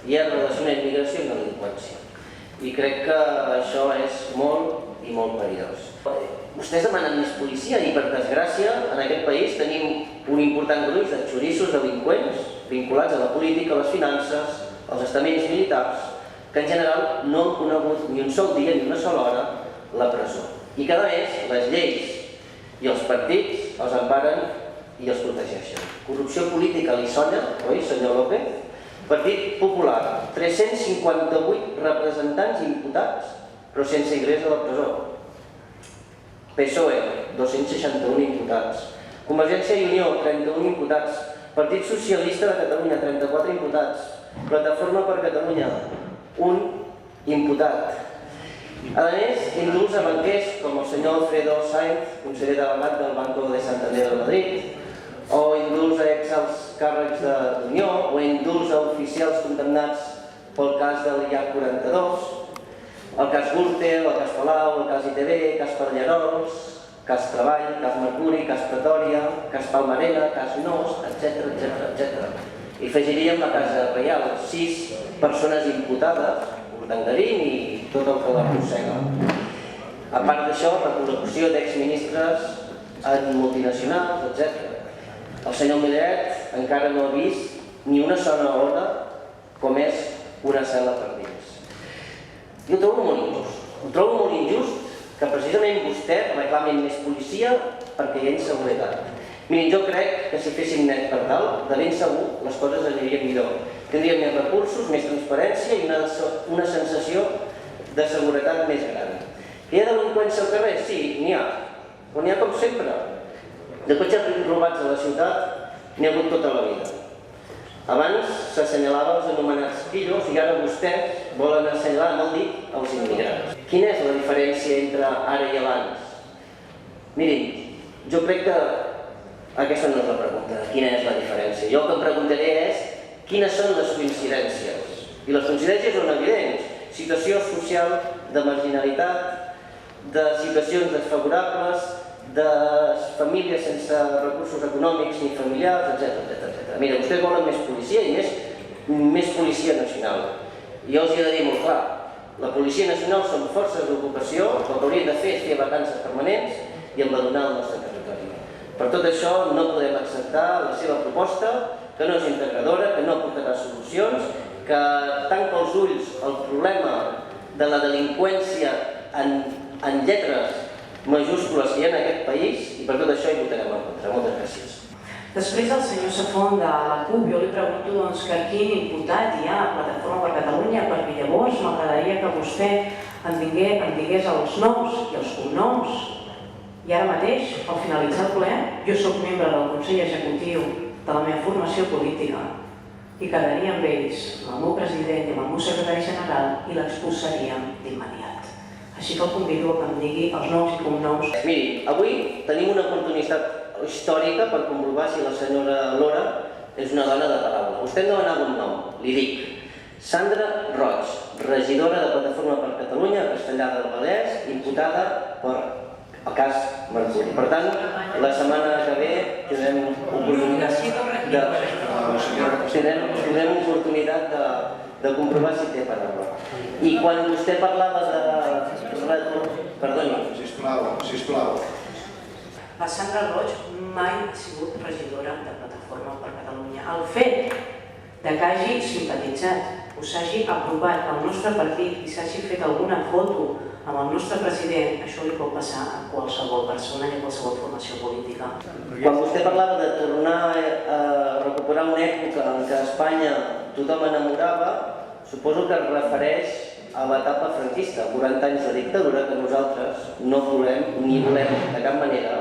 i és relacionar immigració amb delinqüència. I crec que això és molt i molt perillós. Vostès demanen més policia i, per desgràcia, en aquest país tenim un important gruix de xorissos delinqüents vinculats a la política, a les finances, als estaments militars, que en general no han conegut ni un sol dia ni una sola hora la presó. I cada mes les lleis i els partits els emparen i els protegeixen. Corrupció política li sona, oi, senyor López? Partit Popular, 358 representants imputats, però sense ingrés a la presó. PSOE, 261 imputats. Convergència i Unió, 31 imputats. Partit Socialista de Catalunya, 34 imputats. Plataforma per Catalunya, 1 imputat. A més, indults a banquers com el senyor Alfredo Sainz, conseller delegat del Banco de Santander de Madrid, o indults a exalts càrrecs d'Unió, o indults a oficials condemnats pel cas de l'IA-42, el cas Gürtel, el cas Palau, el cas ITV, el cas Pallerols, cas Treball, cas Mercuri, cas Pretòria, cas Palmarena, cas Nos, etc. I afegiríem la Casa Reial, 6 persones imputades, Urdangarín i tot el que l'arrossega. A part d'això, la col·laboració d'exministres en multinacionals, etc. El senyor Millet encara no ha vist ni una sola hora com és una cel·la per dins. Jo ho trobo molt injust. Ho trobo molt injust que precisament vostès reclamin més policia perquè hi ha inseguretat. Mirin, jo crec que si féssim net per dalt, de ben segur les coses anirien millor. Tindríem més recursos, més transparència i una sensació de seguretat més gran. Hi ha delinqüència al carrer? Sí, n'hi ha. Però n'hi ha com sempre. De cotxes robats a la ciutat n'hi ha hagut tota la vida. Abans s'assenyalava els anomenats pillos i ara vostès volen assenyalar amb el dit els immigrants. Quina és la diferència entre ara i abans? Mirin, jo crec que aquesta no és la pregunta, quina és la diferència. Jo el que em preguntaré és quines són les coincidències. I les coincidències són evidents. Situació social de marginalitat, de situacions desfavorables, de famílies sense recursos econòmics ni familiars, etc. Mira, vostès volen més policia i més policia nacional. I jo els he de dir molt clar, la policia nacional són forces d'ocupació, el que haurien de fer és fer vacances permanents i embadonar el nostre territori. Per tot això no podem acceptar la seva proposta, que no és integradora, que no aportarà solucions, que tanca els ulls al problema de la delinqüència en lletres majúscules que hi ha en aquest país i per tot això hi votarem en contra. Moltes gràcies. Després del senyor Safont de la CUP, jo li pregunto que quin imputat hi ha a Plataforma per Catalunya, perquè llavors m'agradaria que vostè em digués els noms i els cognoms. I ara mateix, al finalitzar el ple, jo soc membre del Consell Executiu de la meva formació política i quedaria amb ells, amb el meu president i amb el meu secretari general i l'expulsaríem d'immediat. Així que el convido a que em digui els noms i cognoms. Miri, avui tenim una oportunitat històrica per comprovar si la senyora Lora és una dona de paraula. Vostè no anava un nom, li dic. Sandra Roig, regidora de Plataforma per Catalunya a Castellar del Vallès, imputada per el cas Mercuri. Per tant, la setmana que ve tindrem oportunitat de comprovar si té paraula. I quan vostè parlava de... Perdoni. Sisplau. La Sandra Roig mai ha sigut regidora de Plataforma per Catalunya. El fet que hagi simpatitzat o s'hagi aprovat el nostre partit i s'hagi fet alguna foto amb el nostre president, això li pot passar a qualsevol persona i a qualsevol formació política. Quan vostè parlava de tornar a recuperar una època en què a Espanya tothom enamorava, suposo que es refereix a l'etapa franquista, 40 anys de dictadura que nosaltres no volem ni volem de cap manera